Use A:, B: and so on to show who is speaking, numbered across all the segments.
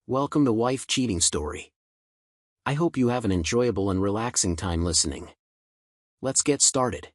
A: Welcome to Wife Cheating Story. I hope you have an enjoyable and relaxing time listening. Let's get started.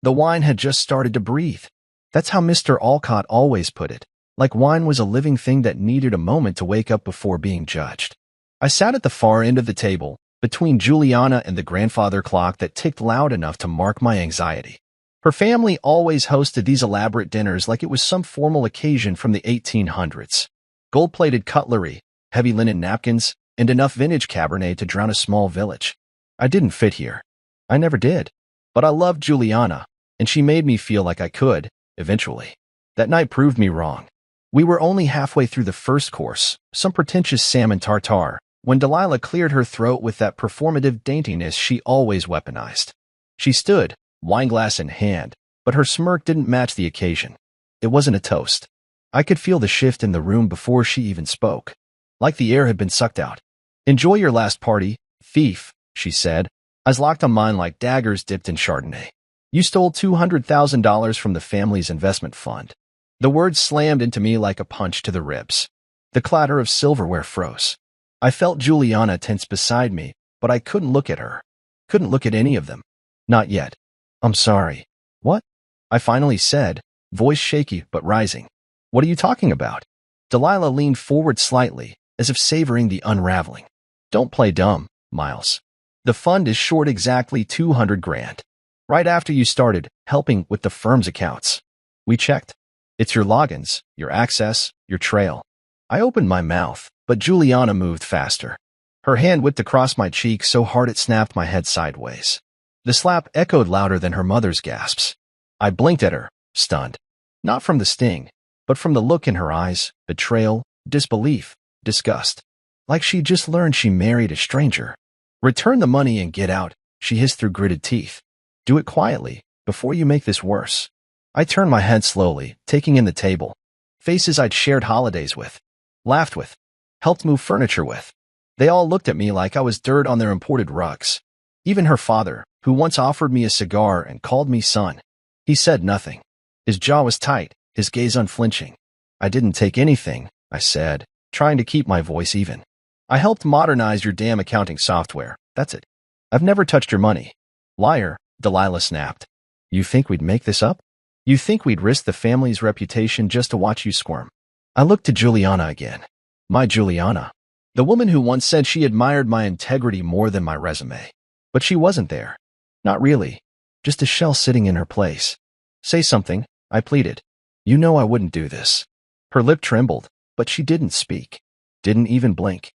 B: The wine had just started to breathe. That's how Mr. Alcott always put it, like wine was a living thing that needed a moment to wake up before being judged. I sat at the far end of the table, between Juliana and the grandfather clock that ticked loud enough to mark my anxiety. Her family always hosted these elaborate dinners like it was some formal occasion from the 1800s. Gold-plated cutlery, heavy linen napkins, and enough vintage Cabernet to drown a small village. I didn't fit here. I never did. But I loved Juliana, and she made me feel like I could, eventually. That night proved me wrong. We were only halfway through the first course, some pretentious salmon tartare, when Delilah cleared her throat with that performative daintiness she always weaponized. She stood, wineglass in hand, but her smirk didn't match the occasion. It wasn't a toast. I could feel the shift in the room before she even spoke, like the air had been sucked out. "Enjoy your last party, thief," she said, eyes locked on mine like daggers dipped in Chardonnay. "You stole $200,000 from the family's investment fund." The words slammed into me like a punch to the ribs. The clatter of silverware froze. I felt Juliana tense beside me, but I couldn't look at her. Couldn't look at any of them. Not yet. "I'm sorry." "What?" I finally said, voice shaky but rising. "What are you talking about?" Delilah leaned forward slightly, as if savoring the unraveling. "Don't play dumb, Miles. The fund is short exactly 200 grand. Right after you started helping with the firm's accounts. We checked. It's your logins, your access, your trail." I opened my mouth, but Juliana moved faster. Her hand whipped across my cheek so hard it snapped my head sideways. The slap echoed louder than her mother's gasps. I blinked at her, stunned. Not from the sting, but from the look in her eyes, betrayal, disbelief, disgust. Like she'd just learned she married a stranger. "Return the money and get out," she hissed through gritted teeth. "Do it quietly, before you make this worse." I turned my head slowly, taking in the table. Faces I'd shared holidays with, laughed with, helped move furniture with. They all looked at me like I was dirt on their imported rugs. Even her father, who once offered me a cigar and called me son. He said nothing. His jaw was tight, his gaze unflinching. "I didn't take anything," I said, trying to keep my voice even. "I helped modernize your damn accounting software. That's it. I've never touched your money." "Liar," Delilah snapped. "You think we'd make this up? You think we'd risk the family's reputation just to watch you squirm?" I looked to Juliana again. My Juliana. The woman who once said she admired my integrity more than my resume. But she wasn't there. Not really. Just a shell sitting in her place. "Say something," I pleaded. "You know I wouldn't do this." Her lip trembled, but she didn't speak. Didn't even blink.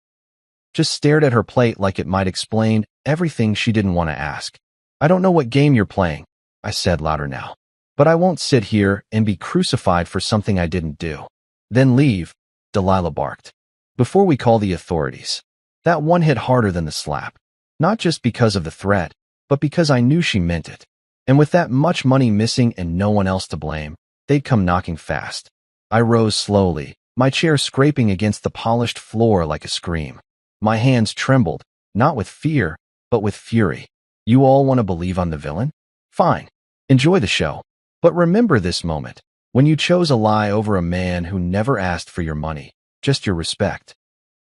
B: Just stared at her plate like it might explain everything she didn't want to ask. "I don't know what game you're playing," I said louder now. "But I won't sit here and be crucified for something I didn't do." "Then leave," Delilah barked. "Before we call the authorities." That one hit harder than the slap. Not just because of the threat, but because I knew she meant it. And with that much money missing and no one else to blame, they'd come knocking fast. I rose slowly, my chair scraping against the polished floor like a scream. My hands trembled, not with fear, but with fury. "You all want to believe I'm the villain? Fine. Enjoy the show. But remember this moment, when you chose a lie over a man who never asked for your money, just your respect."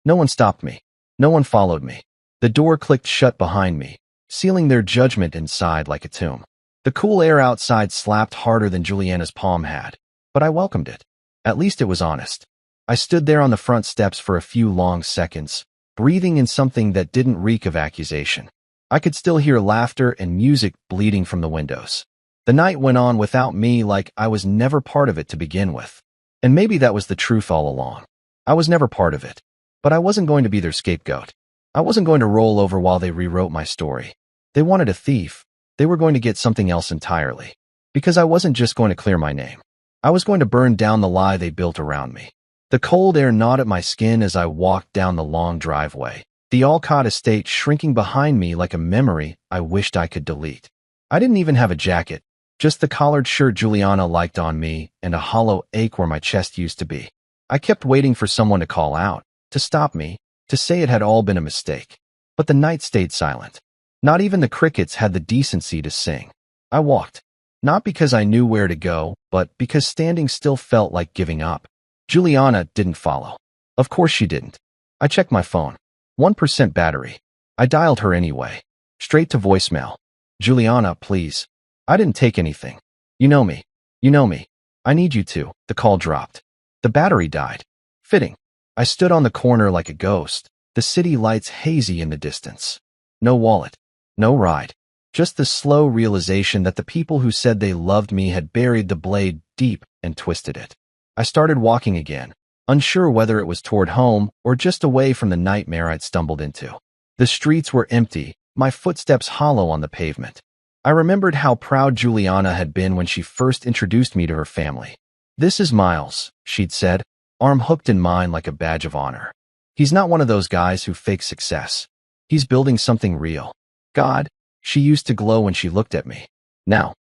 B: No one stopped me. No one followed me. The door clicked shut behind me, sealing their judgment inside like a tomb. The cool air outside slapped harder than Juliana's palm had, but I welcomed it. At least it was honest. I stood there on the front steps for a few long seconds, breathing in something that didn't reek of accusation. I could still hear laughter and music bleeding from the windows. The night went on without me like I was never part of it to begin with. And maybe that was the truth all along. I was never part of it. But I wasn't going to be their scapegoat. I wasn't going to roll over while they rewrote my story. They wanted a thief. They were going to get something else entirely. Because I wasn't just going to clear my name. I was going to burn down the lie they built around me. The cold air gnawed at my skin as I walked down the long driveway, the Alcott estate shrinking behind me like a memory I wished I could delete. I didn't even have a jacket, just the collared shirt Juliana liked on me and a hollow ache where my chest used to be. I kept waiting for someone to call out, to stop me, to say it had all been a mistake. But the night stayed silent. Not even the crickets had the decency to sing. I walked. Not because I knew where to go, but because standing still felt like giving up. Juliana didn't follow. Of course she didn't. I checked my phone. 1% battery. I dialed her anyway. Straight to voicemail. Juliana, please. I didn't take anything. You know me. You know me. I need you to. The call dropped. The battery died. Fitting. I stood on the corner like a ghost, the city lights hazy in the distance. No wallet. No ride. Just the slow realization that the people who said they loved me had buried the blade deep and twisted it. I started walking again, unsure whether it was toward home or just away from the nightmare I'd stumbled into. The streets were empty, my footsteps hollow on the pavement. I remembered how proud Juliana had been when she first introduced me to her family. "This is Miles," she'd said, arm hooked in mine like a badge of honor. "He's not one of those guys who fake success. He's building something real." God, she used to glow when she looked at me. Now,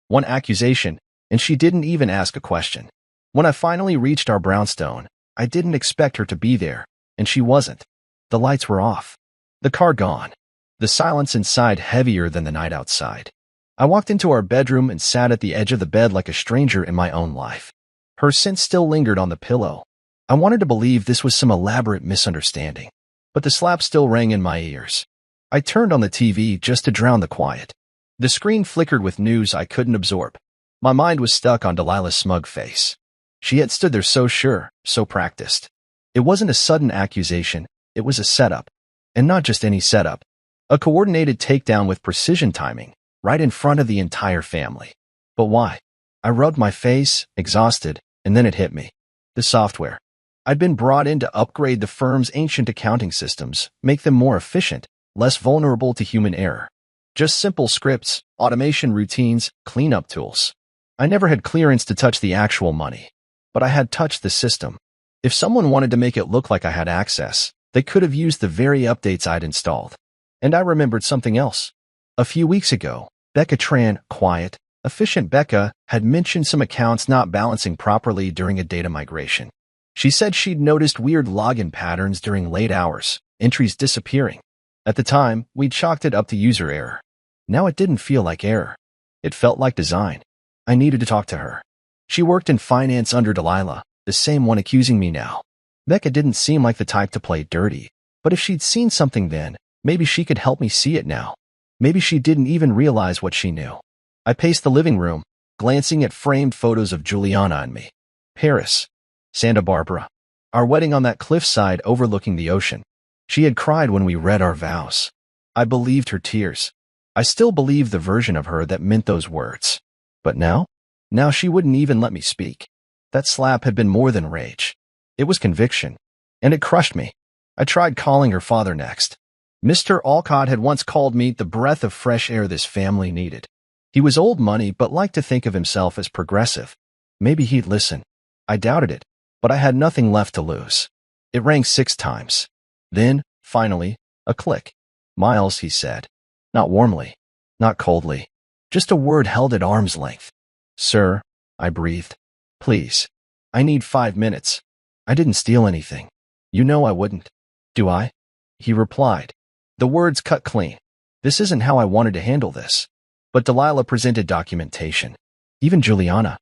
B: one accusation, and she didn't even ask a question. When I finally reached our brownstone, I didn't expect her to be there, and she wasn't. The lights were off. The car gone. The silence inside heavier than the night outside. I walked into our bedroom and sat at the edge of the bed like a stranger in my own life. Her scent still lingered on the pillow. I wanted to believe this was some elaborate misunderstanding, but the slap still rang in my ears. I turned on the TV just to drown the quiet. The screen flickered with news I couldn't absorb. My mind was stuck on Delilah's smug face. She had stood there so sure, so practiced. It wasn't a sudden accusation, it was a setup. And not just any setup. A coordinated takedown with precision timing, right in front of the entire family. But why? I rubbed my face, exhausted, and then it hit me. The software. I'd been brought in to upgrade the firm's ancient accounting systems, make them more efficient, less vulnerable to human error. Just simple scripts, automation routines, cleanup tools. I never had clearance to touch the actual money, but I had touched the system. If someone wanted to make it look like I had access, they could have used the very updates I'd installed. And I remembered something else. A few weeks ago, Becca Tran, quiet, efficient Becca, had mentioned some accounts not balancing properly during a data migration. She said she'd noticed weird login patterns during late hours, entries disappearing. At the time, we'd chalked it up to user error. Now it didn't feel like error. It felt like design. I needed to talk to her. She worked in finance under Delilah, the same one accusing me now. Becca didn't seem like the type to play dirty, but if she'd seen something then, maybe she could help me see it now. Maybe she didn't even realize what she knew. I paced the living room, glancing at framed photos of Juliana and me. Paris. Santa Barbara. Our wedding on that cliffside overlooking the ocean. She had cried when we read our vows. I believed her tears. I still believe the version of her that meant those words. But now? Now she wouldn't even let me speak. That slap had been more than rage. It was conviction. And it crushed me. I tried calling her father next. Mr. Alcott had once called me the breath of fresh air this family needed. He was old money but liked to think of himself as progressive. Maybe he'd listen. I doubted it, but I had nothing left to lose. It rang 6 times. Then, finally, a click. "Miles," he said. Not warmly, not coldly, just a word held at arm's length. "Sir," I breathed. "Please. I need 5 minutes. I didn't steal anything. You know I wouldn't. Do I?" He replied. The words cut clean. This isn't how I wanted to handle this. But Delilah presented documentation. Even Juliana.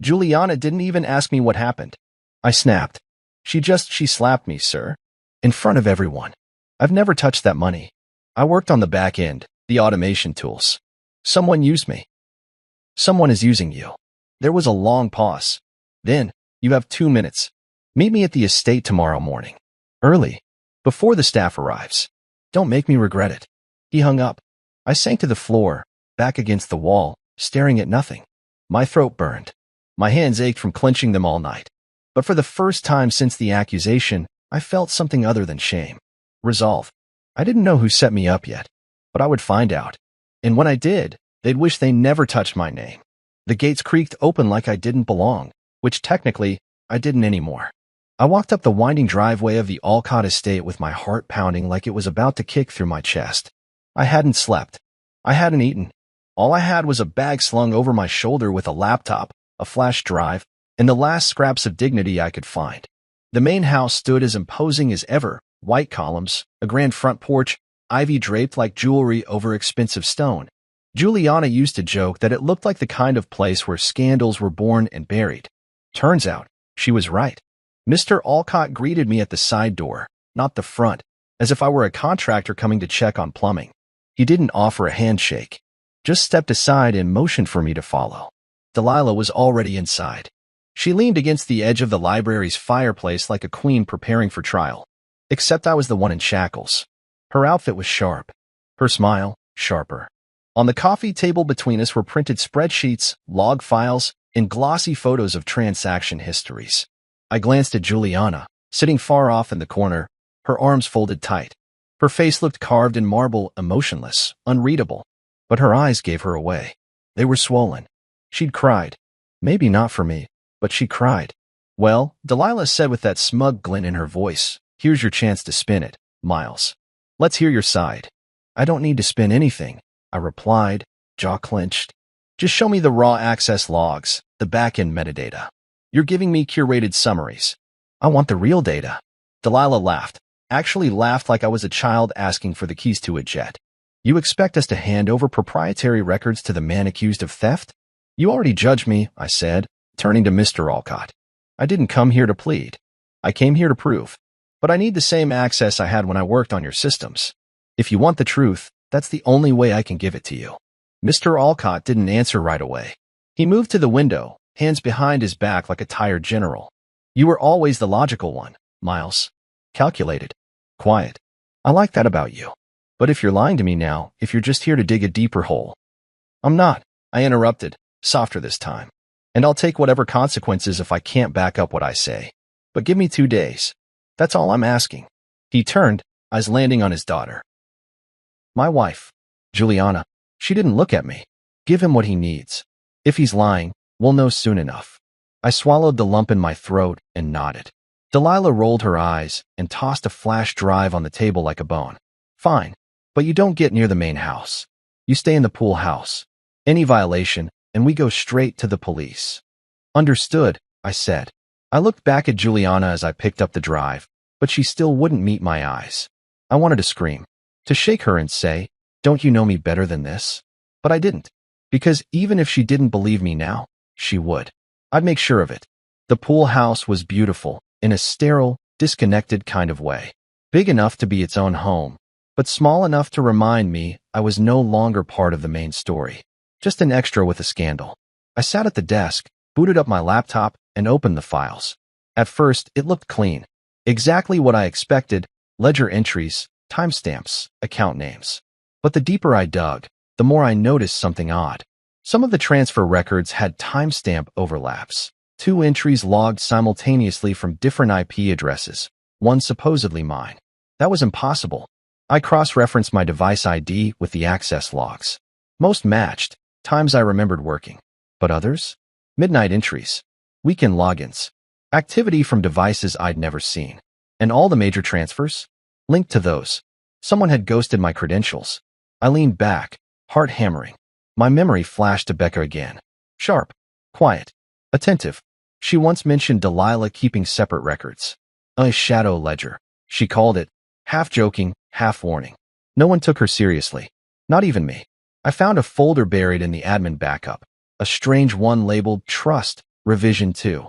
B: Juliana didn't even ask me what happened. I snapped. She slapped me, sir. In front of everyone. I've never touched that money. I worked on the back end, the automation tools. Someone used me. Someone is using you. There was a long pause. Then, "You have 2 minutes. Meet me at the estate tomorrow morning. Early. Before the staff arrives. Don't make me regret it." He hung up. I sank to the floor, back against the wall, staring at nothing. My throat burned. My hands ached from clenching them all night. But for the first time since the accusation, I felt something other than shame. Resolve. I didn't know who set me up yet, but I would find out. And when I did, they'd wish they never touched my name. The gates creaked open like I didn't belong, which technically, I didn't anymore. I walked up the winding driveway of the Alcott estate with my heart pounding like it was about to kick through my chest. I hadn't slept. I hadn't eaten. All I had was a bag slung over my shoulder with a laptop, a flash drive, and the last scraps of dignity I could find. The main house stood as imposing as ever, white columns, a grand front porch, ivy draped like jewelry over expensive stone. Juliana used to joke that it looked like the kind of place where scandals were born and buried. Turns out, she was right. Mr. Alcott greeted me at the side door, not the front, as if I were a contractor coming to check on plumbing. He didn't offer a handshake, just stepped aside and motioned for me to follow. Delilah was already inside. She leaned against the edge of the library's fireplace like a queen preparing for trial, except I was the one in shackles. Her outfit was sharp, her smile sharper. On the coffee table between us were printed spreadsheets, log files, and glossy photos of transaction histories. I glanced at Juliana, sitting far off in the corner, her arms folded tight. Her face looked carved in marble, emotionless, unreadable. But her eyes gave her away. They were swollen. She'd cried. Maybe not for me, but she cried. Well, Delilah said with that smug glint in her voice, here's your chance to spin it, Miles. Let's hear your side. I don't need to spin anything, I replied, jaw clenched. Just show me the raw access logs, the back-end metadata. You're giving me curated summaries. I want the real data. Delilah laughed, actually laughed like I was a child asking for the keys to a jet. You expect us to hand over proprietary records to the man accused of theft? You already judged me, I said, turning to Mr. Alcott. I didn't come here to plead. I came here to prove. But I need the same access I had when I worked on your systems. If you want the truth, that's the only way I can give it to you. Mr. Alcott didn't answer right away. He moved to the window, hands behind his back like a tired general. You were always the logical one, Miles. Calculated. Quiet. I like that about you. But if you're lying to me now, if you're just here to dig a deeper hole. I'm not, I interrupted, softer this time. And I'll take whatever consequences if I can't back up what I say. But give me 2 days. That's all I'm asking. He turned, eyes landing on his daughter. My wife, Juliana. She didn't look at me. Give him what he needs. If he's lying, we'll know soon enough. I swallowed the lump in my throat and nodded. Delilah rolled her eyes and tossed a flash drive on the table like a bone. Fine, but you don't get near the main house. You stay in the pool house. Any violation, and we go straight to the police. Understood, I said. I looked back at Juliana as I picked up the drive, but she still wouldn't meet my eyes. I wanted to scream, to shake her and say, don't you know me better than this? But I didn't, because even if she didn't believe me now, she would. I'd make sure of it. The pool house was beautiful, in a sterile, disconnected kind of way. Big enough to be its own home, but small enough to remind me I was no longer part of the main story. Just an extra with a scandal. I sat at the desk, booted up my laptop, and opened the files. At first, it looked clean. Exactly what I expected: ledger entries, timestamps, account names. But the deeper I dug, the more I noticed something odd. Some of the transfer records had timestamp overlaps. 2 entries logged simultaneously from different IP addresses, one supposedly mine. That was impossible. I cross-referenced my device ID with the access logs. Most matched, times I remembered working. But others? Midnight entries, weekend logins, activity from devices I'd never seen. And all the major transfers? Linked to those. Someone had ghosted my credentials. I leaned back, heart hammering. My memory flashed to Becca again. Sharp, quiet, attentive. She once mentioned Delilah keeping separate records. A shadow ledger, she called it, half joking, half warning. No one took her seriously. Not even me. I found a folder buried in the admin backup, a strange one labeled Trust, Revision 2.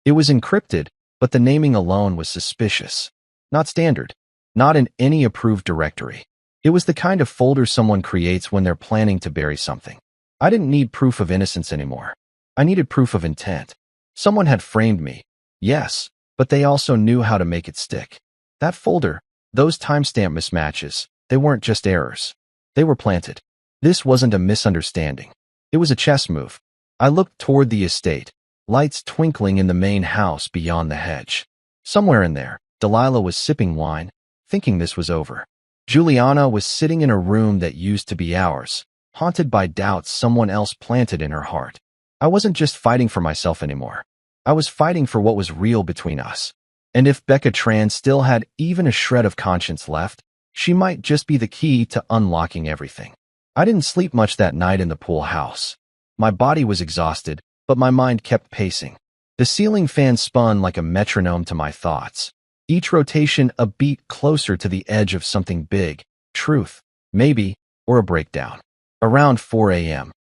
B: It was encrypted, but the naming alone was suspicious. Not standard. Not in any approved directory. It was the kind of folder someone creates when they're planning to bury something. I didn't need proof of innocence anymore. I needed proof of intent. Someone had framed me. Yes, but they also knew how to make it stick. That folder, those timestamp mismatches, they weren't just errors. They were planted. This wasn't a misunderstanding. It was a chess move. I looked toward the estate, lights twinkling in the main house beyond the hedge. Somewhere in there, Delilah was sipping wine, thinking this was over. Juliana was sitting in a room that used to be ours, haunted by doubts someone else planted in her heart. I wasn't just fighting for myself anymore. I was fighting for what was real between us. And if Becca Tran still had even a shred of conscience left, she might just be the key to unlocking everything. I didn't sleep much that night in the pool house. My body was exhausted, but my mind kept pacing. The ceiling fan spun like a metronome to my thoughts. Each rotation a beat closer to the edge of something big, truth, maybe, or a breakdown. Around 4 a.m.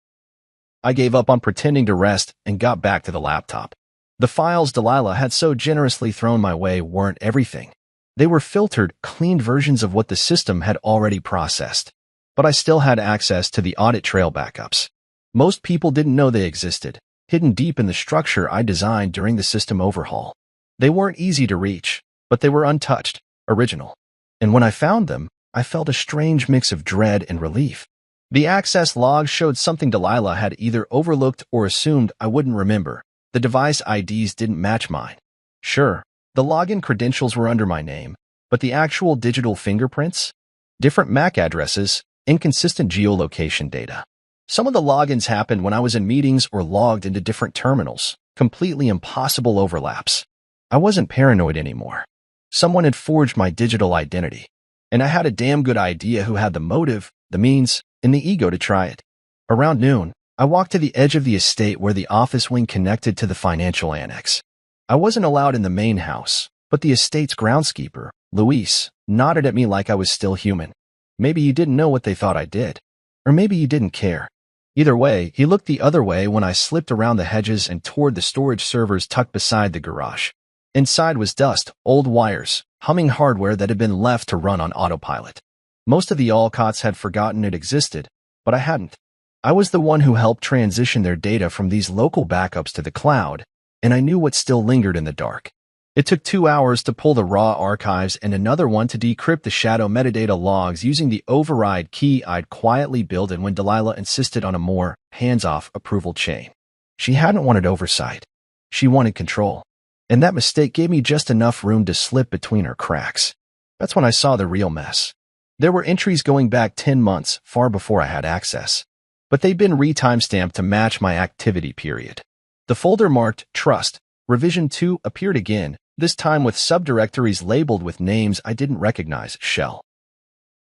B: I gave up on pretending to rest and got back to the laptop. The files Delilah had so generously thrown my way weren't everything. They were filtered, cleaned versions of what the system had already processed. But I still had access to the audit trail backups. Most people didn't know they existed, hidden deep in the structure I designed during the system overhaul. They weren't easy to reach, but they were untouched, original. And when I found them, I felt a strange mix of dread and relief. The access logs showed something Delilah had either overlooked or assumed I wouldn't remember. The device IDs didn't match mine. Sure, the login credentials were under my name, but the actual digital fingerprints? Different MAC addresses, inconsistent geolocation data. Some of the logins happened when I was in meetings or logged into different terminals, completely impossible overlaps. I wasn't paranoid anymore. Someone had forged my digital identity, and I had a damn good idea who had the motive, the means, and the ego to try it. Around noon, I walked to the edge of the estate where the office wing connected to the financial annex. I wasn't allowed in the main house, but the estate's groundskeeper, Luis, nodded at me like I was still human. Maybe he didn't know what they thought I did. Or maybe he didn't care. Either way, he looked the other way when I slipped around the hedges and toward the storage servers tucked beside the garage. Inside was dust, old wires, humming hardware that had been left to run on autopilot. Most of the Alcotts had forgotten it existed, but I hadn't. I was the one who helped transition their data from these local backups to the cloud, and I knew what still lingered in the dark. It took 2 hours to pull the raw archives and another one to decrypt the shadow metadata logs using the override key I'd quietly built in when Delilah insisted on a more hands-off approval chain. She hadn't wanted oversight. She wanted control. And that mistake gave me just enough room to slip between her cracks. That's when I saw the real mess. There were entries going back 10 months, far before I had access. But they'd been re-timestamped to match my activity period. The folder marked Trust, Revision 2 appeared again, this time with subdirectories labeled with names I didn't recognize: Shell.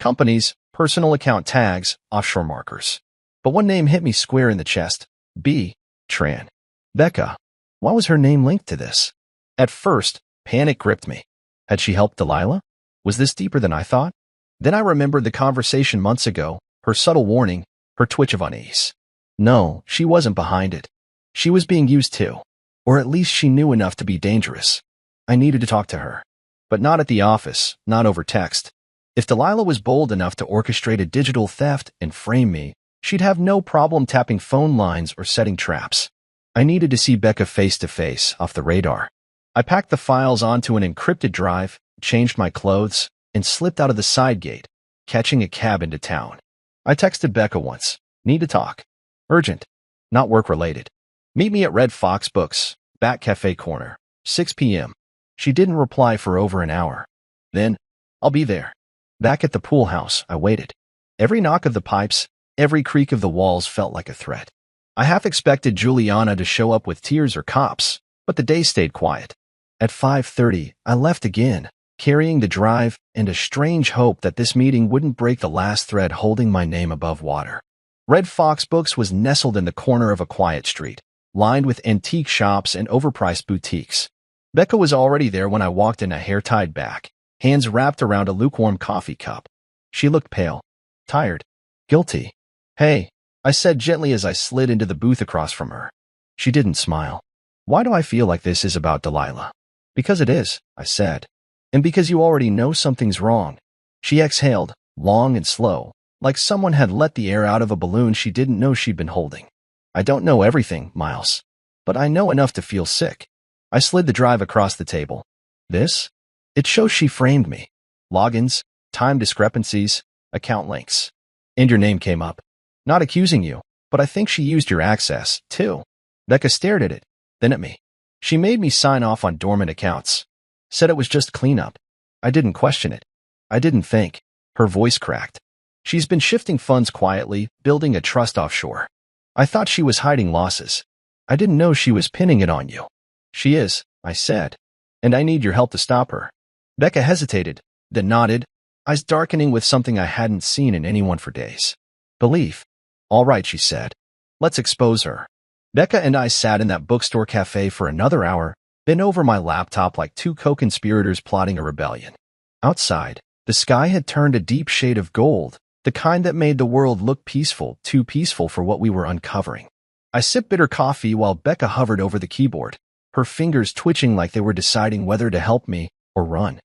B: Companies, personal account tags, offshore markers. But one name hit me square in the chest. Tran. Becca. Why was her name linked to this? At first, panic gripped me. Had she helped Delilah? Was this deeper than I thought? Then I remembered the conversation months ago, her subtle warning, her twitch of unease. No, she wasn't behind it. She was being used too. Or at least she knew enough to be dangerous. I needed to talk to her. But not at the office, not over text. If Delilah was bold enough to orchestrate a digital theft and frame me, she'd have no problem tapping phone lines or setting traps. I needed to see Becca face to face, off the radar. I packed the files onto an encrypted drive, changed my clothes, and slipped out of the side gate, catching a cab into town. I texted Becca once. Need to talk. Urgent. Not work-related. Meet me at Red Fox Books, Bat Cafe Corner, 6 p.m. She didn't reply for over an hour. Then, I'll be there. Back at the pool house, I waited. Every knock of the pipes, every creak of the walls felt like a threat. I half expected Juliana to show up with tears or cops, but the day stayed quiet. At 5:30, I left again, carrying the drive and a strange hope that this meeting wouldn't break the last thread holding my name above water. Red Fox Books was nestled in the corner of a quiet street, lined with antique shops and overpriced boutiques. Becca was already there when I walked in, a hair tied back, hands wrapped around a lukewarm coffee cup. She looked pale, tired, guilty. Hey, I said gently as I slid into the booth across from her. She didn't smile. Why do I feel like this is about Delilah? Because it is, I said. And because you already know something's wrong. She exhaled, long and slow, like someone had let the air out of a balloon she didn't know she'd been holding. I don't know everything, Miles. But I know enough to feel sick. I slid the drive across the table. This? It shows she framed me. Logins, time discrepancies, account links. And your name came up. Not accusing you, but I think she used your access, too. Becca stared at it, then at me. She made me sign off on dormant accounts. Said it was just cleanup. I didn't question it. I didn't think. Her voice cracked. She's been shifting funds quietly, building a trust offshore. I thought she was hiding losses. I didn't know she was pinning it on you. She is, I said. And I need your help to stop her. Becca hesitated, then nodded, eyes darkening with something I hadn't seen in anyone for days. Belief. All right, she said. Let's expose her. Becca and I sat in that bookstore cafe for another hour, bent over my laptop like two co-conspirators plotting a rebellion. Outside, the sky had turned a deep shade of gold, the kind that made the world look peaceful, too peaceful for what we were uncovering. I sipped bitter coffee while Becca hovered over the keyboard, her fingers twitching like they were deciding whether to help me or run.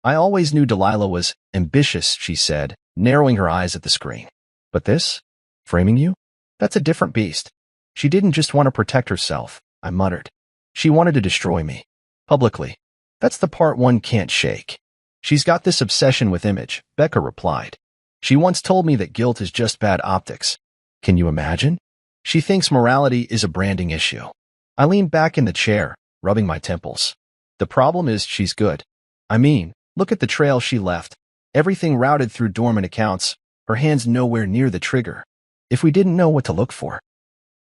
B: I always knew Delilah was ambitious, she said, narrowing her eyes at the screen. But this? Framing you? That's a different beast. She didn't just want to protect herself, I muttered. She wanted to destroy me. Publicly. That's the part one can't shake. She's got this obsession with image, Becca replied. She once told me that guilt is just bad optics. Can you imagine? She thinks morality is a branding issue. I leaned back in the chair, rubbing my temples. The problem is she's good. I mean, look at the trail she left. Everything routed through dormant accounts, her hands nowhere near the trigger. If we didn't know what to look for,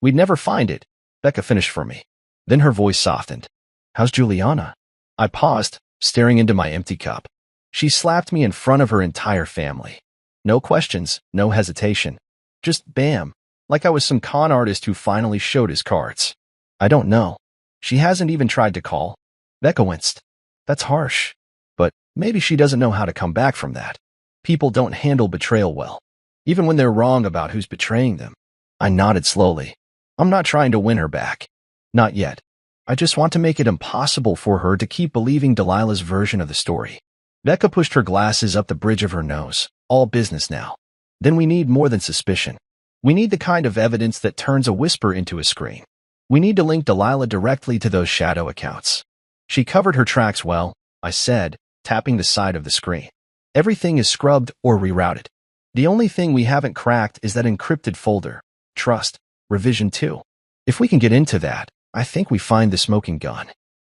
B: we'd never find it, Becca finished for me. Then her voice softened. How's Juliana? I paused, staring into my empty cup. She slapped me in front of her entire family. No questions, no hesitation. Just bam, like I was some con artist who finally showed his cards. I don't know. She hasn't even tried to call. Becca winced. That's harsh. But maybe she doesn't know how to come back from that. People don't handle betrayal well, even when they're wrong about who's betraying them. I nodded slowly. I'm not trying to win her back. Not yet. I just want to make it impossible for her to keep believing Delilah's version of the story. Becca pushed her glasses up the bridge of her nose. All business now. Then we need more than suspicion. We need the kind of evidence that turns a whisper into a scream. We need to link Delilah directly to those shadow accounts. She covered her tracks well, I said, tapping the side of the screen. Everything is scrubbed or rerouted. The only thing we haven't cracked is that encrypted folder. Trust. Revision 2. If we can get into that, I think we find the smoking gun.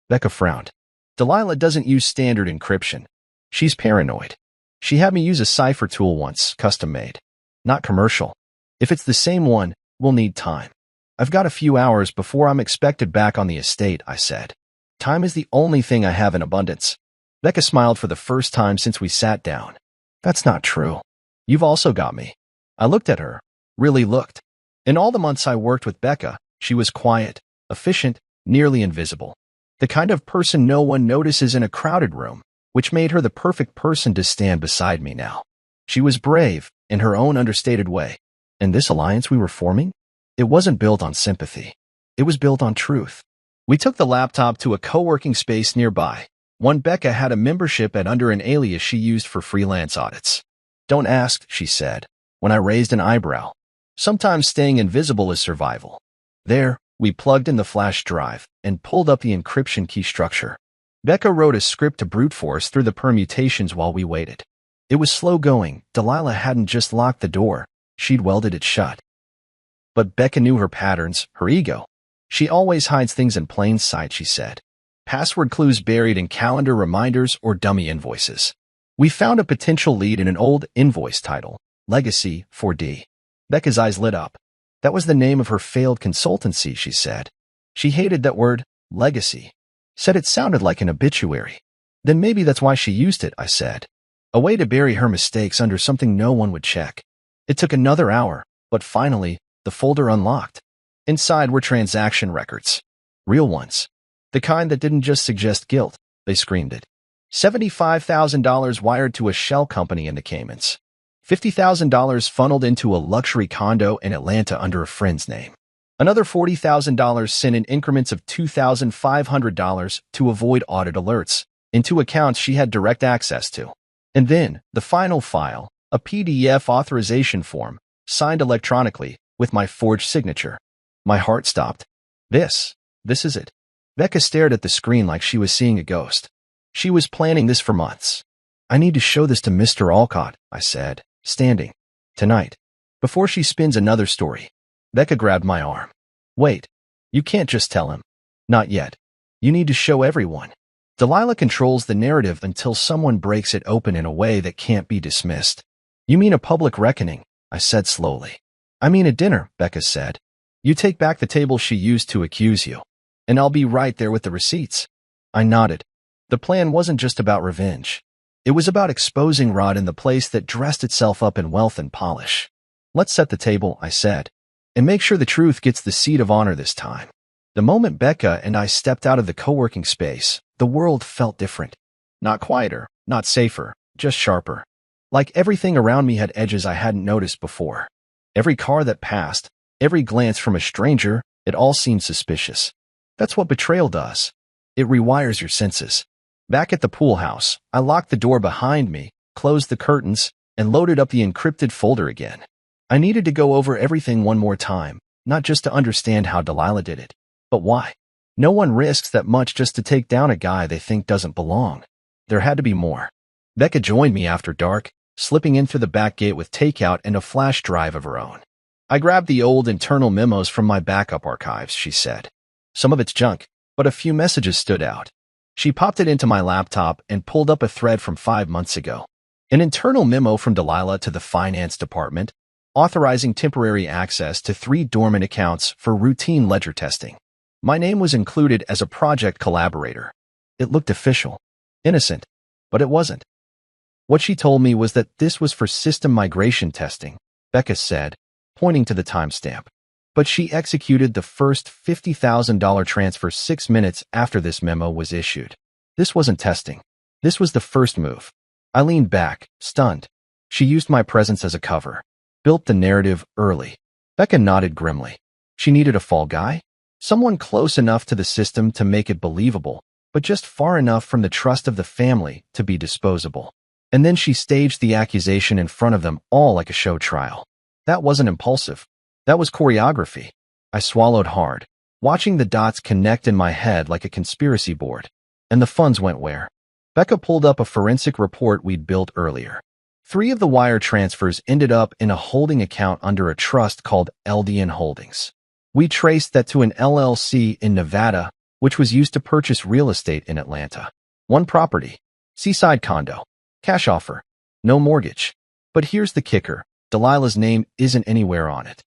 B: Becca frowned. Delilah doesn't use standard encryption. She's paranoid. She had me use a cipher tool once, custom-made. Not commercial. If it's the same one, we'll need time. I've got a few hours before I'm expected back on the estate, I said. Time is the only thing I have in abundance. Becca smiled for the first time since we sat down. That's not true. You've also got me. I looked at her. Really looked. In all the months I worked with Becca, she was quiet, efficient, nearly invisible. The kind of person no one notices in a crowded room, which made her the perfect person to stand beside me now. She was brave, in her own understated way. And this alliance we were forming? It wasn't built on sympathy. It was built on truth. We took the laptop to a co-working space nearby. One Becca had a membership at under an alias she used for freelance audits. Don't ask, she said, when I raised an eyebrow. Sometimes staying invisible is survival. There, we plugged in the flash drive and pulled up the encryption key structure. Becca wrote a script to brute force through the permutations while we waited. It was slow going. Delilah hadn't just locked the door. She'd welded it shut. But Becca knew her patterns, her ego. She always hides things in plain sight, she said. Password clues buried in calendar reminders or dummy invoices. We found a potential lead in an old invoice title, Legacy 4D. Becca's eyes lit up. That was the name of her failed consultancy, she said. She hated that word, legacy. Said it sounded like an obituary. Then maybe that's why she used it, I said. A way to bury her mistakes under something no one would check. It took another hour, but finally, the folder unlocked. Inside were transaction records. Real ones. The kind that didn't just suggest guilt, they screamed it. $75,000 wired to a shell company in the Caymans. $50,000 funneled into a luxury condo in Atlanta under a friend's name. Another $40,000 sent in increments of $2,500 to avoid audit alerts, into accounts she had direct access to. And then, the final file, a PDF authorization form, signed electronically, with my forged signature. My heart stopped. This is it. Becca stared at the screen like she was seeing a ghost. She was planning this for months. I need to show this to Mr. Alcott, I said, standing. Tonight. Before she spins another story. Becca grabbed my arm. Wait. You can't just tell him. Not yet. You need to show everyone. Delilah controls the narrative until someone breaks it open in a way that can't be dismissed. You mean a public reckoning, I said slowly. I mean a dinner, Becca said. You take back the table she used to accuse you. And I'll be right there with the receipts. I nodded. The plan wasn't just about revenge. It was about exposing Rod in the place that dressed itself up in wealth and polish. Let's set the table, I said. And make sure the truth gets the seat of honor this time. The moment Becca and I stepped out of the co-working space, the world felt different. Not quieter, not safer, just sharper. Like everything around me had edges I hadn't noticed before. Every car that passed, every glance from a stranger, it all seemed suspicious. That's what betrayal does. It rewires your senses. Back at the pool house, I locked the door behind me, closed the curtains, and loaded up the encrypted folder again. I needed to go over everything one more time, not just to understand how Delilah did it, but why. No one risks that much just to take down a guy they think doesn't belong. There had to be more. Becca joined me after dark, slipping in through the back gate with takeout and a flash drive of her own. I grabbed the old internal memos from my backup archives, she said. Some of it's junk, but a few messages stood out. She popped it into my laptop and pulled up a thread from 5 months ago. An internal memo from Delilah to the finance department, authorizing temporary access to 3 dormant accounts for routine ledger testing. My name was included as a project collaborator. It looked official, innocent, but it wasn't. What she told me was that this was for system migration testing, Becca said, pointing to the timestamp. But she executed the first $50,000 transfer 6 minutes after this memo was issued. This wasn't testing. This was the first move. I leaned back, stunned. She used my presence as a cover, built the narrative early. Becca nodded grimly. She needed a fall guy? Someone close enough to the system to make it believable, but just far enough from the trust of the family to be disposable. And then she staged the accusation in front of them all like a show trial. That wasn't impulsive. That was choreography. I swallowed hard, watching the dots connect in my head like a conspiracy board. And the funds went where? Becca pulled up a forensic report we'd built earlier. 3 of the wire transfers ended up in a holding account under a trust called LDN Holdings. We traced that to an LLC in Nevada, which was used to purchase real estate in Atlanta. 1 property, seaside condo, cash offer, no mortgage. But here's the kicker. Delilah's name isn't anywhere on it.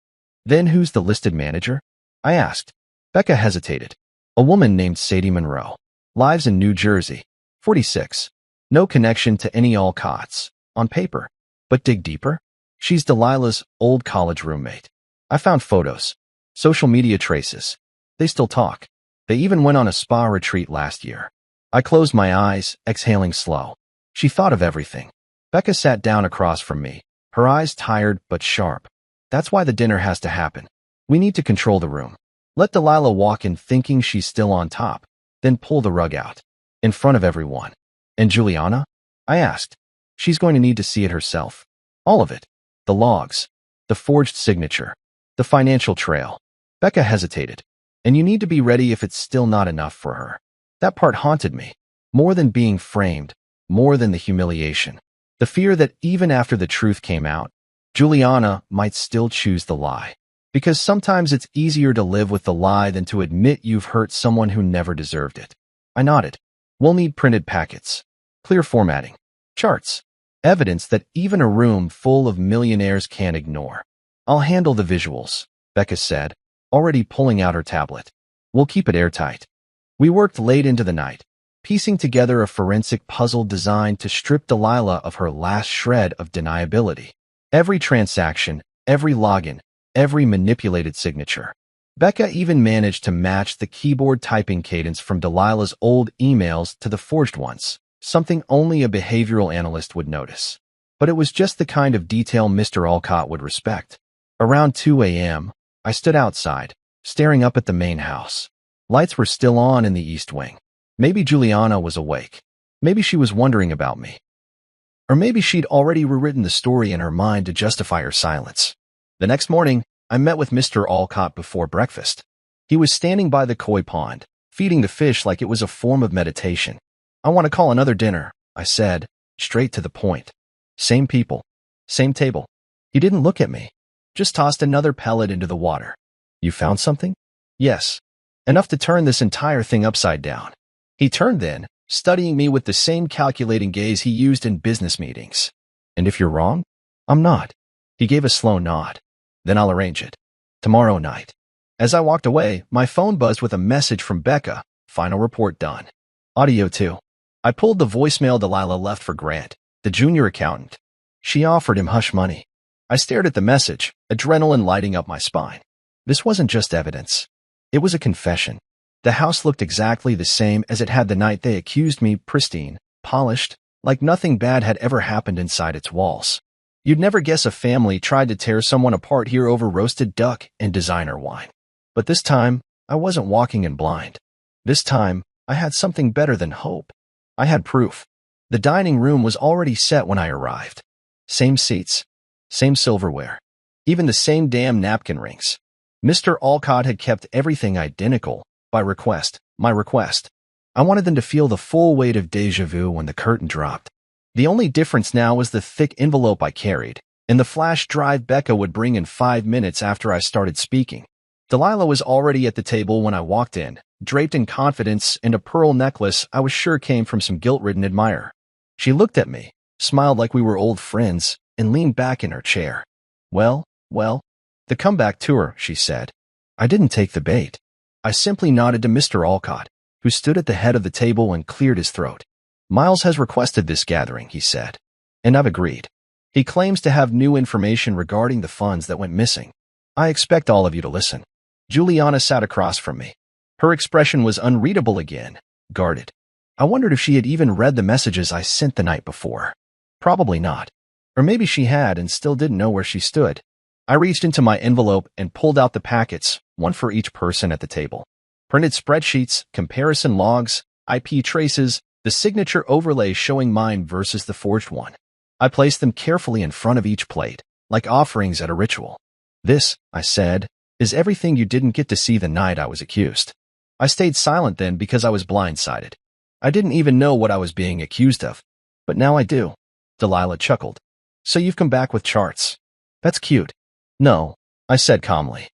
B: Then who's the listed manager? I asked. Becca hesitated. A woman named Sadie Monroe. Lives in New Jersey. 46. No connection to any Alcotts, on paper. But dig deeper? She's Delilah's old college roommate. I found photos. Social media traces. They still talk. They even went on a spa retreat last year. I closed my eyes, exhaling slow. She thought of everything. Becca sat down across from me, her eyes tired but sharp. That's why the dinner has to happen. We need to control the room. Let Delilah walk in thinking she's still on top, then pull the rug out. In front of everyone. And Juliana? I asked. She's going to need to see it herself. All of it. The logs. The forged signature. The financial trail. Becca hesitated. And you need to be ready if it's still not enough for her. That part haunted me. More than being framed. More than the humiliation. The fear that even after the truth came out, Juliana might still choose the lie. Because sometimes it's easier to live with the lie than to admit you've hurt someone who never deserved it. I nodded. We'll need printed packets, clear formatting, charts, evidence that even a room full of millionaires can't ignore. I'll handle the visuals, Becca said, already pulling out her tablet. We'll keep it airtight. We worked late into the night, piecing together a forensic puzzle designed to strip Delilah of her last shred of deniability. Every transaction, every login, every manipulated signature. Becca even managed to match the keyboard typing cadence from Delilah's old emails to the forged ones, something only a behavioral analyst would notice. But it was just the kind of detail Mr. Alcott would respect. Around 2 a.m., I stood outside, staring up at the main house. Lights were still on in the east wing. Maybe Juliana was awake. Maybe she was wondering about me. Or maybe she'd already rewritten the story in her mind to justify her silence. The next morning, I met with Mr. Alcott before breakfast. He was standing by the koi pond, feeding the fish like it was a form of meditation. I want to call another dinner, I said, straight to the point. Same people, same table. He didn't look at me, just tossed another pellet into the water. You found something? Yes. Enough to turn this entire thing upside down. He turned then, studying me with the same calculating gaze he used in business meetings. And if you're wrong, I'm not. He gave a slow nod. Then I'll arrange it. Tomorrow night. As I walked away, my phone buzzed with a message from Becca. Final report done. Audio 2. I pulled the voicemail Delilah left for Grant, the junior accountant. She offered him hush money. I stared at the message, adrenaline lighting up my spine. This wasn't just evidence. It was a confession. The house looked exactly the same as it had the night they accused me, pristine, polished, like nothing bad had ever happened inside its walls. You'd never guess a family tried to tear someone apart here over roasted duck and designer wine. But this time, I wasn't walking in blind. This time, I had something better than hope. I had proof. The dining room was already set when I arrived. Same seats, same silverware, even the same damn napkin rings. Mr. Alcott had kept everything identical, by request, my request. I wanted them to feel the full weight of déjà vu when the curtain dropped. The only difference now was the thick envelope I carried, and the flash drive Becca would bring in 5 minutes after I started speaking. Delilah was already at the table when I walked in, draped in confidence and a pearl necklace I was sure came from some guilt-ridden admirer. She looked at me, smiled like we were old friends, and leaned back in her chair. Well, the comeback tour, she said. I didn't take the bait. I simply nodded to Mr. Alcott, who stood at the head of the table and cleared his throat. Miles has requested this gathering, he said, and I've agreed. He claims to have new information regarding the funds that went missing. I expect all of you to listen. Juliana sat across from me. Her expression was unreadable again, guarded. I wondered if she had even read the messages I sent the night before. Probably not. Or maybe she had and still didn't know where she stood. I reached into my envelope and pulled out the packets, one for each person at the table. Printed spreadsheets, comparison logs, IP traces, the signature overlay showing mine versus the forged one. I placed them carefully in front of each plate, like offerings at a ritual. This, I said, is everything you didn't get to see the night I was accused. I stayed silent then because I was blindsided. I didn't even know what I was being accused of. But now I do. Delilah chuckled. So you've come back with charts. That's cute. No, I said calmly.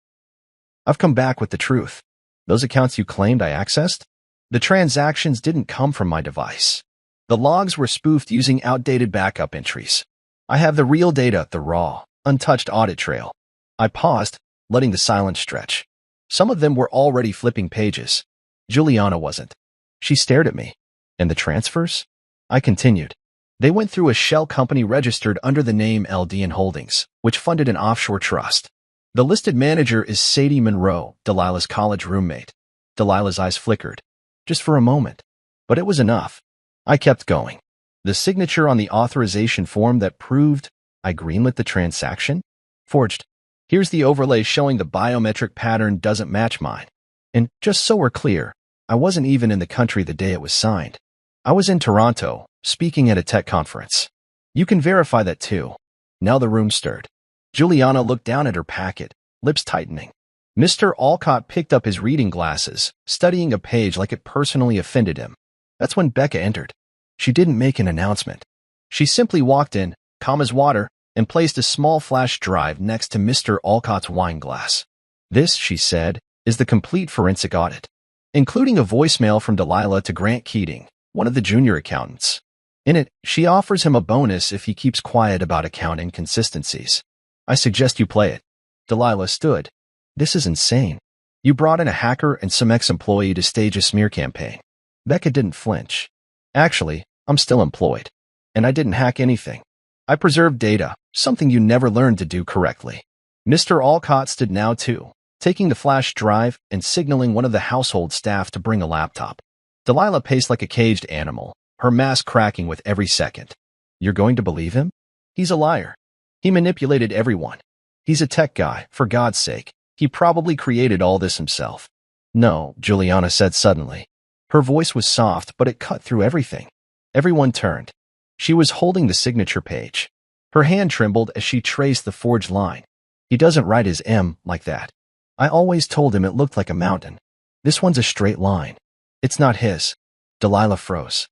B: I've come back with the truth. Those accounts you claimed I accessed? The transactions didn't come from my device. The logs were spoofed using outdated backup entries. I have the real data, the raw, untouched audit trail. I paused, letting the silence stretch. Some of them were already flipping pages. Juliana wasn't. She stared at me. And the transfers? I continued. They went through a shell company registered under the name LDN Holdings, which funded an offshore trust. The listed manager is Sadie Monroe, Delilah's college roommate. Delilah's eyes flickered. Just for a moment. But it was enough. I kept going. The signature on the authorization form that proved I greenlit the transaction? Forged. Here's the overlay showing the biometric pattern doesn't match mine. And just so we're clear, I wasn't even in the country the day it was signed. I was in Toronto, speaking at a tech conference. You can verify that too. Now the room stirred. Juliana looked down at her packet, lips tightening. Mr. Alcott picked up his reading glasses, studying a page like it personally offended him. That's when Becca entered. She didn't make an announcement. She simply walked in, calm as water, and placed a small flash drive next to Mr. Alcott's wine glass. This, she said, is the complete forensic audit, including a voicemail from Delilah to Grant Keating, one of the junior accountants. In it, she offers him a bonus if he keeps quiet about account inconsistencies. I suggest you play it. Delilah stood. This is insane. You brought in a hacker and some ex-employee to stage a smear campaign. Becca didn't flinch. Actually, I'm still employed. And I didn't hack anything. I preserved data, something you never learned to do correctly. Mr. Alcott stood now too, taking the flash drive and signaling one of the household staff to bring a laptop. Delilah paced like a caged animal, her mask cracking with every second. You're going to believe him? He's a liar. He manipulated everyone. He's a tech guy, for God's sake. He probably created all this himself. No, Juliana said suddenly. Her voice was soft, but it cut through everything. Everyone turned. She was holding the signature page. Her hand trembled as she traced the forged line. He doesn't write his M like that. I always told him it looked like a mountain. This one's a straight line. It's not his. Delilah froze.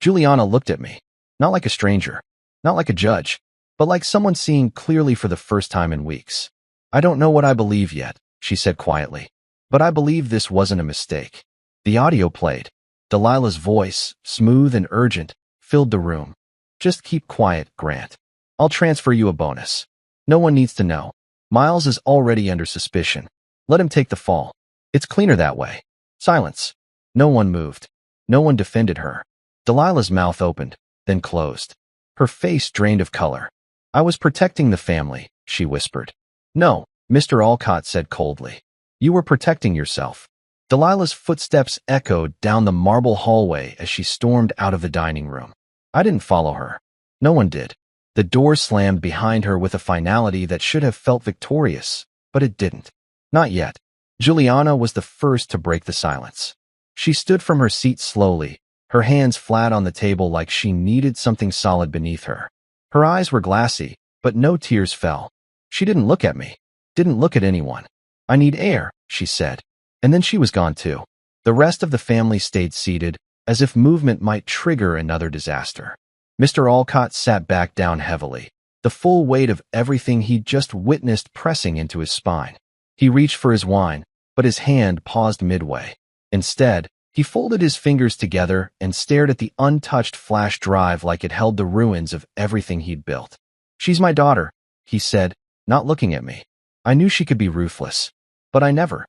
B: Juliana looked at me. Not like a stranger. Not like a judge. But like someone seeing clearly for the first time in weeks. I don't know what I believe yet, she said quietly. But I believe this wasn't a mistake. The audio played. Delilah's voice, smooth and urgent, filled the room. Just keep quiet, Grant. I'll transfer you a bonus. No one needs to know. Miles is already under suspicion. Let him take the fall. It's cleaner that way. Silence. No one moved. No one defended her. Delilah's mouth opened, then closed. Her face drained of color. I was protecting the family, she whispered. No, Mr. Alcott said coldly. You were protecting yourself. Delilah's footsteps echoed down the marble hallway as she stormed out of the dining room. I didn't follow her. No one did. The door slammed behind her with a finality that should have felt victorious, but it didn't. Not yet. Juliana was the first to break the silence. She stood from her seat slowly, her hands flat on the table like she needed something solid beneath her. Her eyes were glassy, but no tears fell. She didn't look at me, didn't look at anyone. "I need air," she said. And then she was gone too. The rest of the family stayed seated, as if movement might trigger another disaster. Mr. Alcott sat back down heavily, the full weight of everything he'd just witnessed pressing into his spine. He reached for his wine, but his hand paused midway. Instead, he folded his fingers together and stared at the untouched flash drive like it held the ruins of everything he'd built. "She's my daughter," he said, not looking at me. I knew she could be ruthless, but I never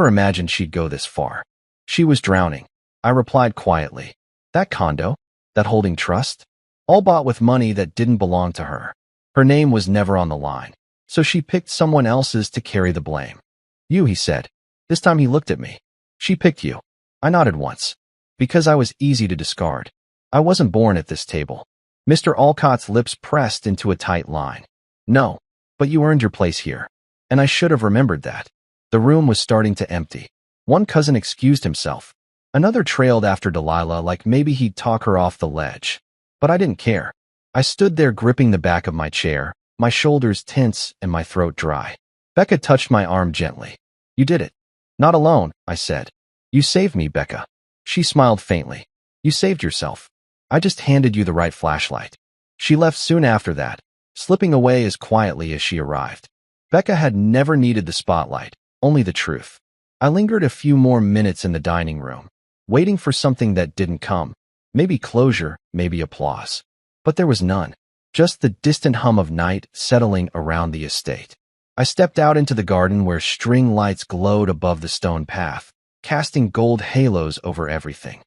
B: imagined she'd go this far. "She was drowning," I replied quietly. "That condo, that holding trust, all bought with money that didn't belong to her. Her name was never on the line, so she picked someone else's to carry the blame." "You," he said. This time he looked at me. "She picked you." I nodded once. "Because I was easy to discard. I wasn't born at this table." Mr. Alcott's lips pressed into a tight line. "No, but you earned your place here. And I should have remembered that." The room was starting to empty. One cousin excused himself. Another trailed after Delilah like maybe he'd talk her off the ledge. But I didn't care. I stood there gripping the back of my chair, my shoulders tense and my throat dry. Becca touched my arm gently. "You did it." "Not alone," I said. "You saved me, Becca." She smiled faintly. "You saved yourself. I just handed you the right flashlight." She left soon after that, slipping away as quietly as she arrived. Becca had never needed the spotlight, only the truth. I lingered a few more minutes in the dining room, waiting for something that didn't come. Maybe closure, maybe applause. But there was none. Just the distant hum of night settling around the estate. I stepped out into the garden where string lights glowed above the stone path, casting gold halos over everything.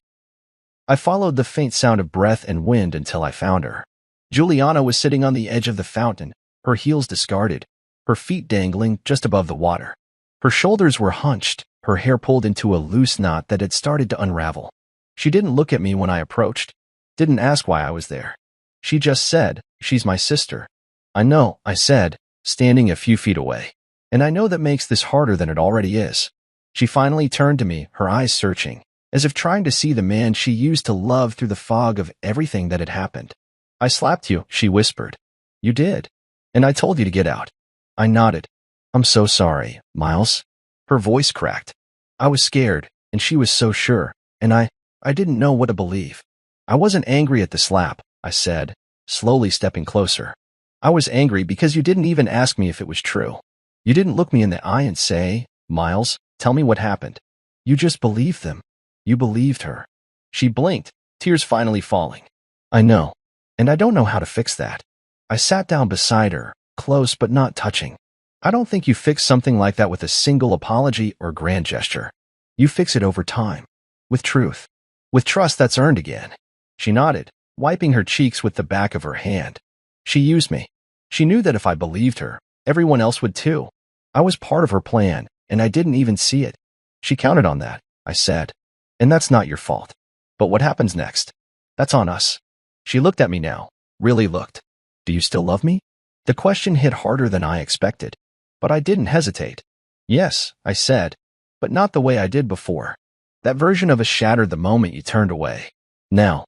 B: I followed the faint sound of breath and wind until I found her. Juliana was sitting on the edge of the fountain, her heels discarded, her feet dangling just above the water. Her shoulders were hunched, her hair pulled into a loose knot that had started to unravel. She didn't look at me when I approached, didn't ask why I was there. She just said, "She's my sister." "I know," I said, standing a few feet away. "And I know that makes this harder than it already is." She finally turned to me, her eyes searching, as if trying to see the man she used to love through the fog of everything that had happened. "I slapped you," she whispered. "You did. And I told you to get out." I nodded. "I'm so sorry, Miles." Her voice cracked. I was scared, and she was so sure, and I didn't know what to believe. "I wasn't angry at the slap," I said, slowly stepping closer. "I was angry because you didn't even ask me if it was true. You didn't look me in the eye and say, 'Miles, tell me what happened.' You just believed them. You believed her." She blinked, tears finally falling. "I know, and I don't know how to fix that." I sat down beside her, close but not touching. "I don't think you fix something like that with a single apology or grand gesture. You fix it over time. With truth. With trust that's earned again." She nodded, wiping her cheeks with the back of her hand. "She used me. She knew that if I believed her, everyone else would too. I was part of her plan, and I didn't even see it. She counted on that," I said. "And that's not your fault. But what happens next? That's on us." She looked at me now, really looked. "Do you still love me?" The question hit harder than I expected. But I didn't hesitate. "Yes," I said, but not the way I did before. That version of us shattered the moment you turned away. "Now,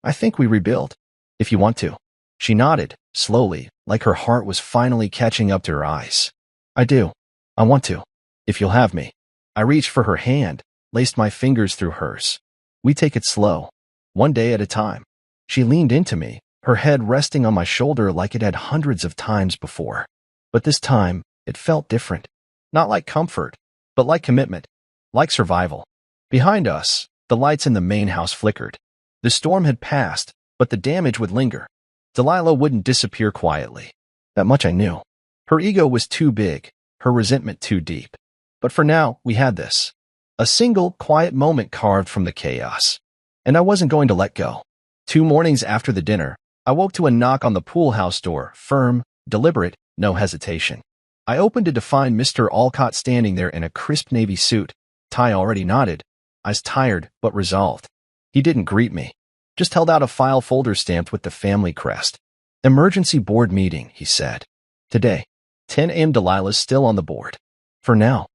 B: I think we rebuild, if you want to." She nodded, slowly, like her heart was finally catching up to her eyes. "I do. I want to. If you'll have me." I reached for her hand, laced my fingers through hers. "We take it slow, one day at a time." She leaned into me, her head resting on my shoulder like it had hundreds of times before. But this time, it felt different. Not like comfort, but like commitment, like survival. Behind us, the lights in the main house flickered. The storm had passed, but the damage would linger. Delilah wouldn't disappear quietly. That much I knew. Her ego was too big, her resentment too deep. But for now, we had this. A single, quiet moment carved from the chaos. And I wasn't going to let go. 2 mornings after the dinner, I woke to a knock on the pool house door, firm, deliberate, no hesitation. I opened it to find Mr. Alcott standing there in a crisp navy suit, tie already knotted, eyes tired but resolved. He didn't greet me, just held out a file folder stamped with the family crest. "Emergency board meeting," he said. "Today, 10 a.m. Delilah's still on the board. For now."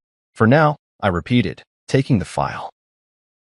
B: For now, I repeated, taking the file.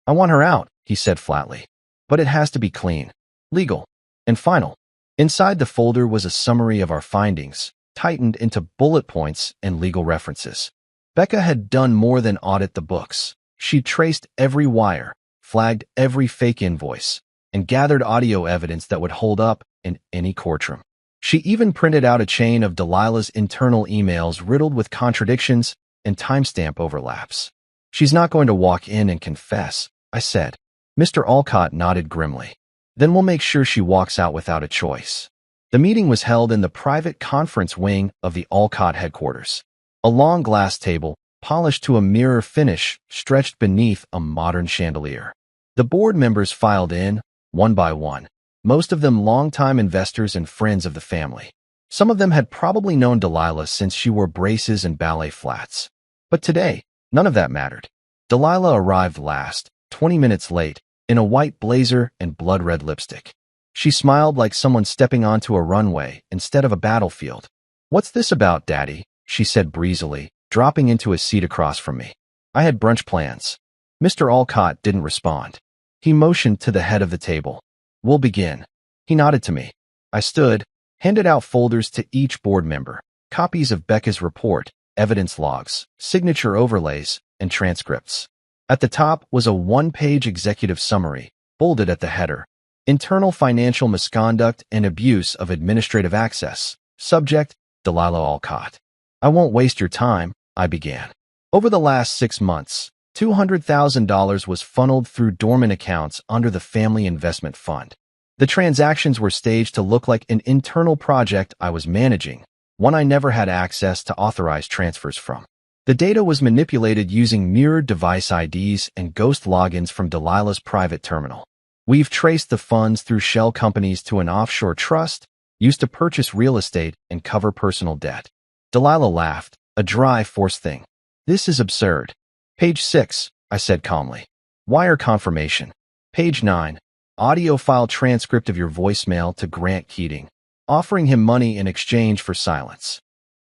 B: I want her out, he said flatly. But it has to be clean, legal, and final. Inside the folder was a summary of our findings, tightened into bullet points and legal references. Becca had done more than audit the books. She'd traced every wire, flagged every fake invoice, and gathered audio evidence that would hold up in any courtroom. She even printed out a chain of Delilah's internal emails riddled with contradictions and timestamp overlaps. She's not going to walk in and confess, I said. Mr. Alcott nodded grimly. Then we'll make sure she walks out without a choice. The meeting was held in the private conference wing of the Alcott headquarters. A long glass table, polished to a mirror finish, stretched beneath a modern chandelier. The board members filed in, one by one, most of them longtime investors and friends of the family. Some of them had probably known Delilah since she wore braces and ballet flats. But today, none of that mattered. Delilah arrived last, 20 minutes late, in a white blazer and blood-red lipstick. She smiled like someone stepping onto a runway instead of a battlefield. "What's this about, Daddy?" she said breezily, dropping into a seat across from me. I had brunch plans. Mr. Alcott didn't respond. He motioned to the head of the table. "We'll begin." He nodded to me. I stood, handed out folders to each board member, copies of Becca's report, evidence logs, signature overlays, and transcripts. At the top was a one-page executive summary, bolded at the header. Internal financial misconduct and abuse of administrative access. Subject, Delilah Alcott. "I won't waste your time," I began. Over the last 6 months, $200,000 was funneled through dormant accounts under the Family Investment Fund. The transactions were staged to look like an internal project I was managing, one I never had access to authorize transfers from. The data was manipulated using mirrored device IDs and ghost logins from Delilah's private terminal. We've traced the funds through shell companies to an offshore trust used to purchase real estate and cover personal debt. Delilah laughed, a dry, forced thing. "This is absurd." "Page 6, I said calmly. "Wire confirmation." "Page 9, audio file transcript of your voicemail to Grant Keating, offering him money in exchange for silence."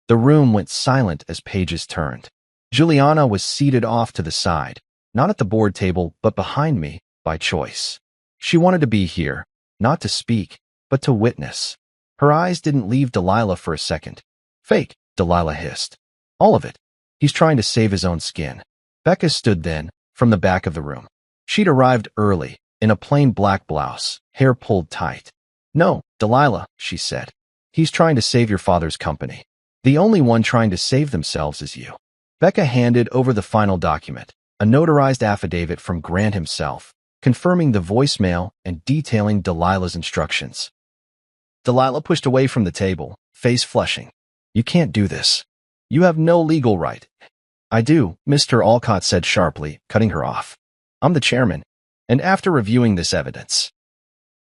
B: The room went silent as pages turned. Juliana was seated off to the side, not at the board table, but behind me, by choice. She wanted to be here, not to speak, but to witness. Her eyes didn't leave Delilah for a second. "Fake," Delilah hissed. "All of it. He's trying to save his own skin." Becca stood then, from the back of the room. She'd arrived early, in a plain black blouse, hair pulled tight. "No, Delilah," she said. "He's trying to save your father's company. The only one trying to save themselves is you." Becca handed over the final document, a notarized affidavit from Grant himself, confirming the voicemail and detailing Delilah's instructions. Delilah pushed away from the table, face flushing. "You can't do this. You have no legal right." "I do," Mr. Alcott said sharply, cutting her off. "I'm the chairman, and after reviewing this evidence—"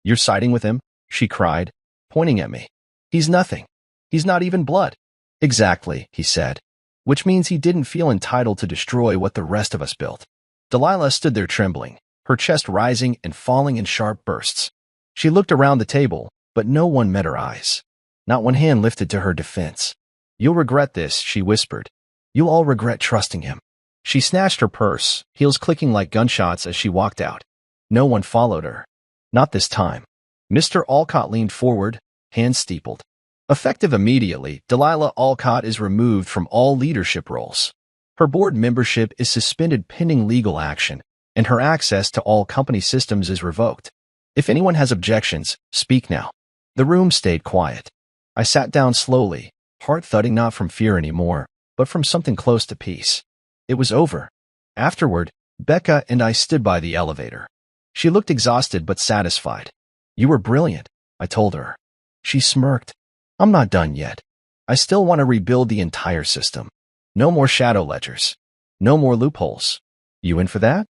B: "You're siding with him?" she cried, pointing at me. "He's nothing. He's not even blood." "Exactly," he said, which means he didn't feel entitled to destroy what the rest of us built. Delilah stood there trembling, her chest rising and falling in sharp bursts. She looked around the table, but no one met her eyes. Not one hand lifted to her defense. "You'll regret this," she whispered. "You'll all regret trusting him." She snatched her purse, heels clicking like gunshots as she walked out. No one followed her. Not this time. Mr. Alcott leaned forward, hands steepled. Effective immediately, Delilah Alcott is removed from all leadership roles. Her board membership is suspended pending legal action, and her access to all company systems is revoked. If anyone has objections, speak now. The room stayed quiet. I sat down slowly, heart thudding not from fear anymore, but from something close to peace. It was over. Afterward, Becca and I stood by the elevator. She looked exhausted but satisfied. "You were brilliant," I told her. She smirked. "I'm not done yet. I still want to rebuild the entire system. No more shadow ledgers. No more loopholes." "You in for that?"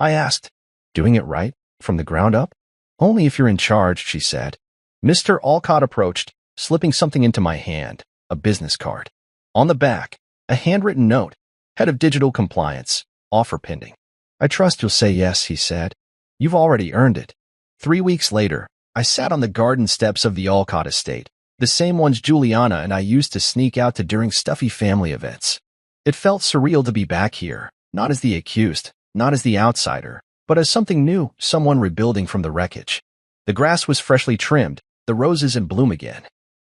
B: I asked. "Doing it right, from the ground up?" "Only if you're in charge," she said. Mr. Alcott approached, slipping something into my hand, a business card. On the back, a handwritten note, "Head of Digital Compliance, offer pending." "I trust you'll say yes," he said. "You've already earned it." 3 weeks later, I sat on the garden steps of the Alcott estate, the same ones Juliana and I used to sneak out to during stuffy family events. It felt surreal to be back here, not as the accused, not as the outsider, but as something new, someone rebuilding from the wreckage. The grass was freshly trimmed, the roses in bloom again.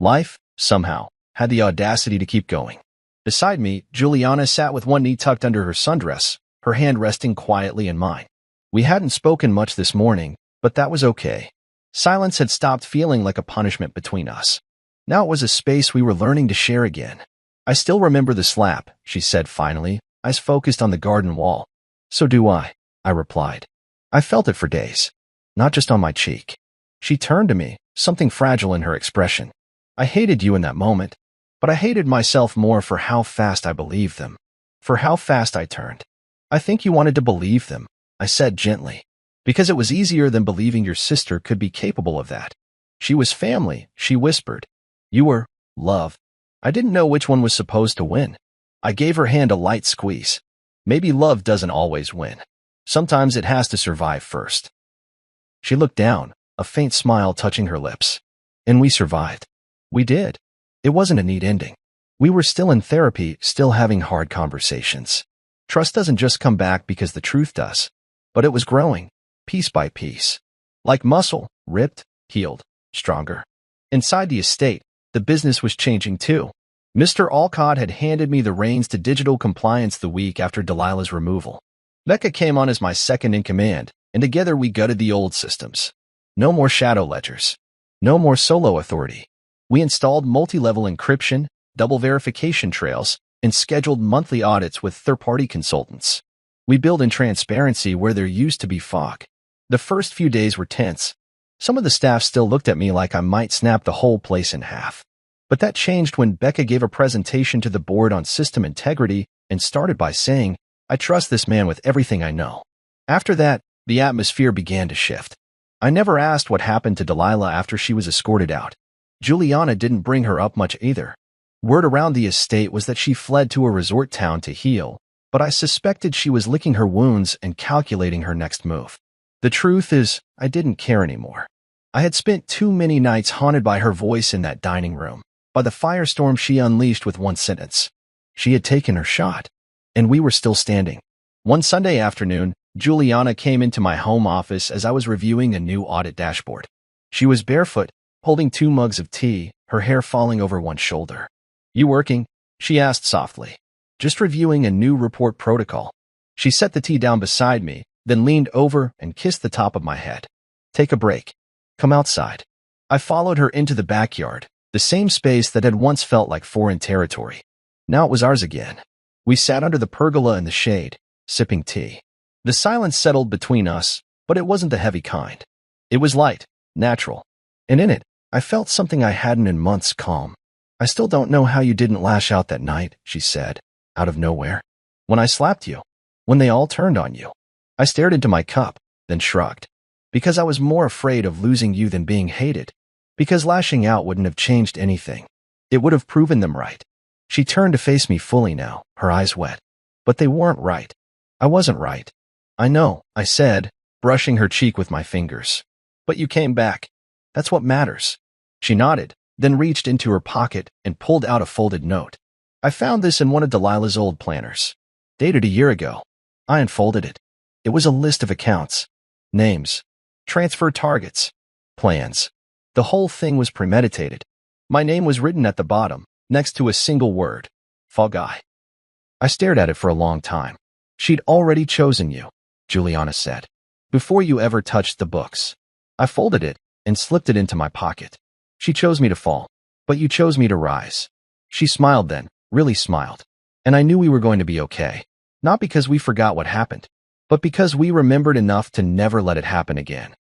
B: Life, somehow, had the audacity to keep going. Beside me, Juliana sat with one knee tucked under her sundress, her hand resting quietly in mine. We hadn't spoken much this morning, but that was okay. Silence had stopped feeling like a punishment between us. Now it was a space we were learning to share again. I still remember the slap, she said finally, eyes focused on the garden wall. So do I replied. I felt it for days, not just on my cheek. She turned to me, something fragile in her expression. I hated you in that moment, but I hated myself more for how fast I believed them, for how fast I turned. I think you wanted to believe them, I said gently, because it was easier than believing your sister could be capable of that. She was family, she whispered. You were love. I didn't know which one was supposed to win. I gave her hand a light squeeze. Maybe love doesn't always win. Sometimes it has to survive first. She looked down, a faint smile touching her lips. And we survived. We did. It wasn't a neat ending. We were still in therapy, still having hard conversations. Trust doesn't just come back because the truth does. But it was growing, piece by piece. Like muscle, ripped, healed, stronger. Inside the estate, the business was changing too. Mr. Alcott had handed me the reins to digital compliance the week after Delilah's removal. Becca came on as my second in command, and together we gutted the old systems. No more shadow ledgers. No more solo authority. We installed multi-level encryption, double verification trails, and scheduled monthly audits with third-party consultants. We built in transparency where there used to be fog. The first few days were tense. Some of the staff still looked at me like I might snap the whole place in half. But that changed when Becca gave a presentation to the board on system integrity and started by saying, I trust this man with everything I know. After that, the atmosphere began to shift. I never asked what happened to Delilah after she was escorted out. Juliana didn't bring her up much either. Word around the estate was that she fled to a resort town to heal, but I suspected she was licking her wounds and calculating her next move. The truth is, I didn't care anymore. I had spent too many nights haunted by her voice in that dining room, by the firestorm she unleashed with one sentence. She had taken her shot, and we were still standing. One Sunday afternoon, Juliana came into my home office as I was reviewing a new audit dashboard. She was barefoot, holding 2 mugs of tea, her hair falling over one shoulder. You working? She asked softly. Just reviewing a new report protocol. She set the tea down beside me, then leaned over and kissed the top of my head. Take a break. Come outside. I followed her into the backyard, the same space that had once felt like foreign territory. Now it was ours again. We sat under the pergola in the shade, sipping tea. The silence settled between us, but it wasn't the heavy kind. It was light, natural. And in it, I felt something I hadn't in months: calm. I still don't know how you didn't lash out that night, she said, out of nowhere. When I slapped you. When they all turned on you. I stared into my cup, then shrugged. Because I was more afraid of losing you than being hated. Because lashing out wouldn't have changed anything. It would have proven them right. She turned to face me fully now, her eyes wet. But they weren't right. I wasn't right. I know, I said, brushing her cheek with my fingers. But you came back. That's what matters. She nodded, then reached into her pocket and pulled out a folded note. I found this in one of Delilah's old planners. Dated a year ago. I unfolded it. It was a list of accounts. Names. Transfer targets. Plans. The whole thing was premeditated. My name was written at the bottom, next to a single word. Fall guy. I stared at it for a long time. She'd already chosen you, Juliana said, before you ever touched the books. I folded it and slipped it into my pocket. She chose me to fall, but you chose me to rise. She smiled then, really smiled. And I knew we were going to be okay. Not because we forgot what happened, but because we remembered enough to never let it happen again.